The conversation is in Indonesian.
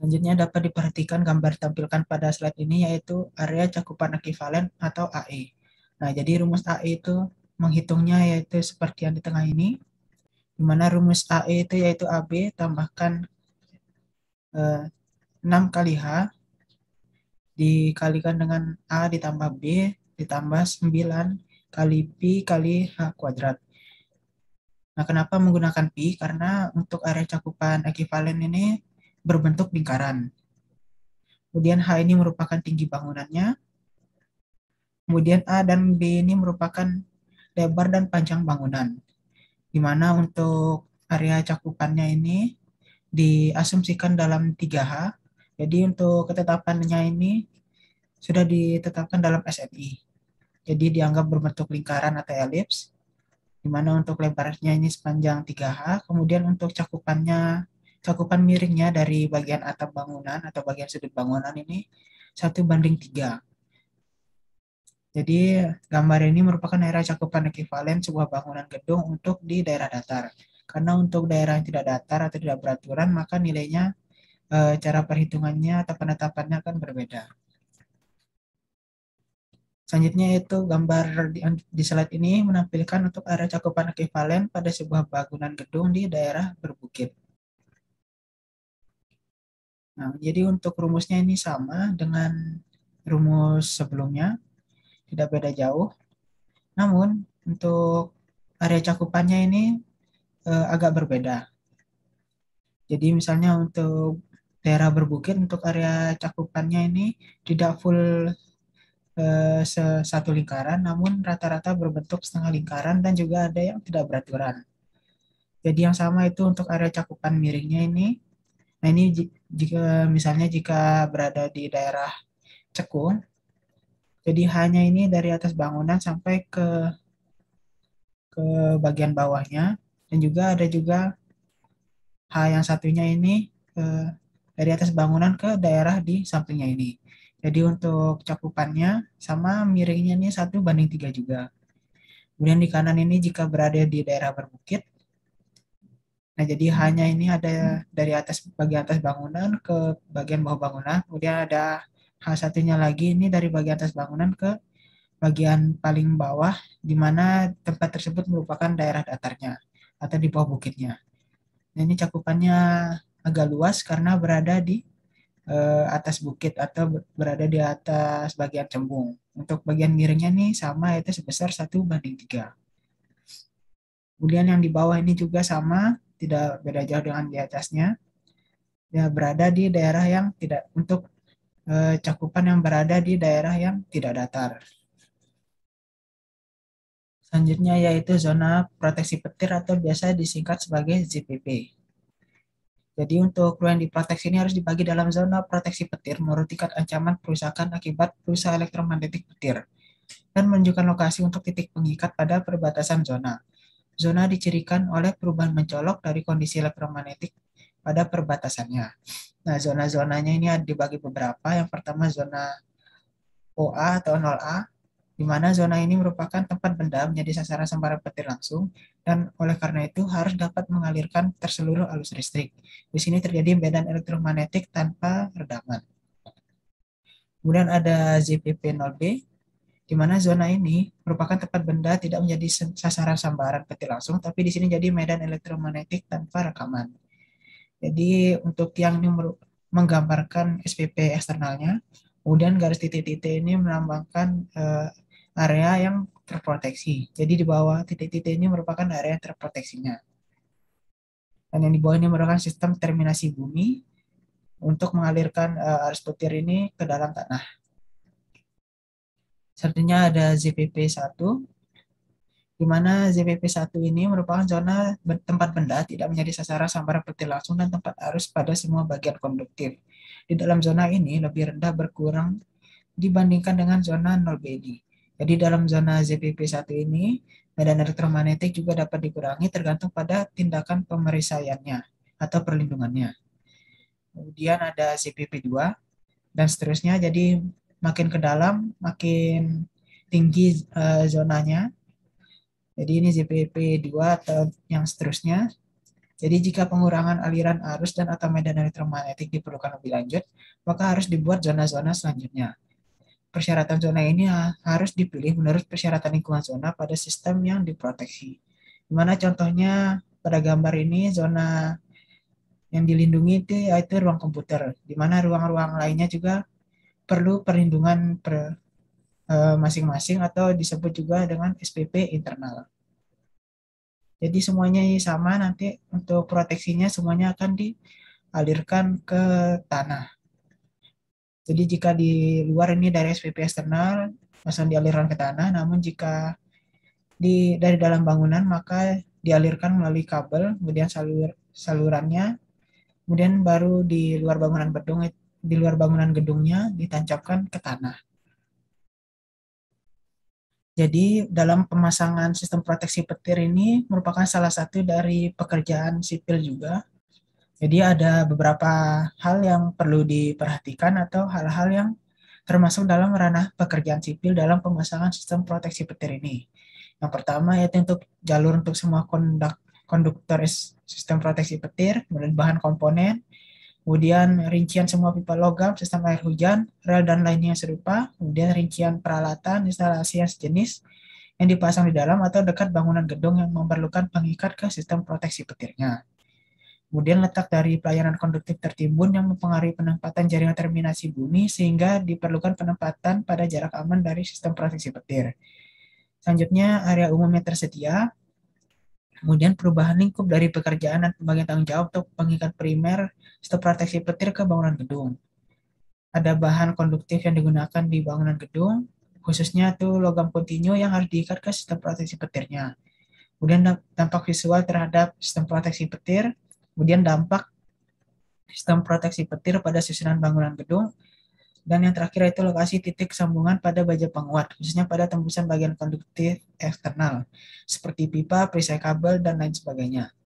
Selanjutnya dapat diperhatikan gambar ditampilkan pada slide ini yaitu area cakupan ekuivalen atau AE. Nah, jadi rumus AE itu menghitungnya yaitu seperti yang di tengah ini, di mana rumus AE itu yaitu AB tambahkan 6 kali H dikalikan dengan A ditambah B ditambah 9 kali Pi kali H kuadrat. Nah, kenapa menggunakan Pi? Karena untuk area cakupan ekuivalen ini berbentuk lingkaran. Kemudian H ini merupakan tinggi bangunannya. Kemudian A dan B ini merupakan lebar dan panjang bangunan. Di mana untuk area cakupannya ini diasumsikan dalam 3H. Jadi untuk ketetapannya ini sudah ditetapkan dalam SNI. Jadi dianggap berbentuk lingkaran atau elips, di mana untuk lebarnya ini sepanjang 3H, kemudian untuk cakupan miringnya dari bagian atap bangunan atau bagian sudut bangunan ini 1:3. Jadi gambar ini merupakan area cakupan ekuivalen sebuah bangunan gedung untuk di daerah datar. Karena untuk daerah yang tidak datar atau tidak beraturan, maka nilainya cara perhitungannya atau penetapannya akan berbeda. Selanjutnya itu gambar di slide ini menampilkan untuk area cakupan ekuivalen pada sebuah bangunan gedung di daerah berbukit. Nah, jadi untuk rumusnya ini sama dengan rumus sebelumnya, tidak beda jauh. Namun untuk area cakupannya ini agak berbeda. Jadi misalnya untuk daerah berbukit untuk area cakupannya ini tidak full satu lingkaran, namun rata-rata berbentuk setengah lingkaran dan juga ada yang tidak beraturan. Jadi yang sama itu untuk area cakupan miringnya ini. Nah ini jika misalnya jika berada di daerah cekung, jadi hanya ini dari atas bangunan sampai ke bagian bawahnya, dan juga ada juga H yang satunya ini dari atas bangunan ke daerah di sampingnya ini. Jadi untuk cakupannya sama miringnya ini 1:3 juga. Kemudian di kanan ini jika berada di daerah berbukit, nah jadi hanya ini ada dari atas bagian atas bangunan ke bagian bawah bangunan, kemudian ada H satunya lagi ini dari bagian atas bangunan ke bagian paling bawah, di mana tempat tersebut merupakan daerah datarnya atau di bawah bukitnya. Nah, ini cakupannya agak luas karena berada di atas bukit atau berada di atas bagian cembung. Untuk bagian miringnya nih sama yaitu sebesar 1:3. Kemudian yang di bawah ini juga sama, tidak beda jauh dengan di atasnya. Ya, berada di daerah yang tidak untuk cakupan yang berada di daerah yang tidak datar. Selanjutnya yaitu zona proteksi petir atau biasa disingkat sebagai ZPP. Jadi untuk ruang diproteksi ini harus dibagi dalam zona proteksi petir menurut tingkat ancaman perusakan akibat perusahaan elektromagnetik petir dan menunjukkan lokasi untuk titik pengikat pada perbatasan zona. Zona dicirikan oleh perubahan mencolok dari kondisi elektromagnetik pada perbatasannya. Nah, zona-zonanya ini dibagi beberapa. Yang pertama zona OA atau 0A, di mana zona ini merupakan tempat benda menjadi sasaran sambaran petir langsung, dan oleh karena itu harus dapat mengalirkan terseluruh arus listrik. Di sini terjadi medan elektromagnetik tanpa redaman. Kemudian ada ZPP 0B, di mana zona ini merupakan tempat benda tidak menjadi sasaran sambaran petir langsung, tapi di sini jadi medan elektromagnetik tanpa rekaman. Jadi untuk yang ini menggambarkan SPP eksternalnya, kemudian garis titik-titik ini melambangkan area yang terproteksi. Jadi di bawah titik-titik ini merupakan area yang terproteksinya. Dan yang di bawah ini merupakan sistem terminasi bumi untuk mengalirkan arus petir ini ke dalam tanah. Selanjutnya ada ZPP 1, di mana ZPP 1 ini merupakan zona tempat benda tidak menjadi sasaran sambaran petir langsung dan tempat arus pada semua bagian konduktif. Di dalam zona ini lebih rendah berkurang dibandingkan dengan zona 0BD. Jadi dalam zona ZPP 1 ini, medan elektromagnetik juga dapat dikurangi tergantung pada tindakan pemeriksaannya atau perlindungannya. Kemudian ada ZPP 2 dan seterusnya. Jadi makin ke dalam, makin tinggi zonanya. Jadi ini ZPP 2 atau yang seterusnya. Jadi jika pengurangan aliran arus dan atau medan elektromagnetik diperlukan lebih lanjut, maka harus dibuat zona-zona selanjutnya. Persyaratan zona ini harus dipilih menurut persyaratan lingkungan zona pada sistem yang diproteksi. Dimana contohnya pada gambar ini zona yang dilindungi itu yaitu ruang komputer, di mana ruang-ruang lainnya juga perlu perlindungan masing-masing atau disebut juga dengan SPP internal. Jadi semuanya sama, nanti untuk proteksinya semuanya akan dialirkan ke tanah. Jadi jika di luar ini dari SPP eksternal langsung dialirkan ke tanah, namun jika dari dalam bangunan maka dialirkan melalui kabel, kemudian salurannya, kemudian baru di luar bangunan gedungnya ditancapkan ke tanah. Jadi dalam pemasangan sistem proteksi petir ini merupakan salah satu dari pekerjaan sipil juga. Jadi ada beberapa hal yang perlu diperhatikan atau hal-hal yang termasuk dalam ranah pekerjaan sipil dalam pemasangan sistem proteksi petir ini. Yang pertama yaitu untuk jalur untuk semua konduktor sistem proteksi petir, kemudian bahan komponen, kemudian rincian semua pipa logam, sistem air hujan, rel dan lainnya yang serupa, kemudian rincian peralatan, instalasi yang sejenis yang dipasang di dalam atau dekat bangunan gedung yang memerlukan pengikat ke sistem proteksi petirnya. Kemudian letak dari pelayanan konduktif tertimbun yang mempengaruhi penempatan jaringan terminasi bumi sehingga diperlukan penempatan pada jarak aman dari sistem proteksi petir. Selanjutnya area umum yang tersedia, kemudian perubahan lingkup dari pekerjaan dan pembagian tanggung jawab untuk pengikat primer sistem proteksi petir ke bangunan gedung. Ada bahan konduktif yang digunakan di bangunan gedung, khususnya tuh logam kontinu yang harus diikat ke sistem proteksi petirnya. Kemudian dampak visual terhadap sistem proteksi petir, kemudian dampak sistem proteksi petir pada susunan bangunan gedung, dan yang terakhir itu lokasi titik sambungan pada baja penguat, khususnya pada tembusan bagian konduktif eksternal, seperti pipa, perisai kabel, dan lain sebagainya.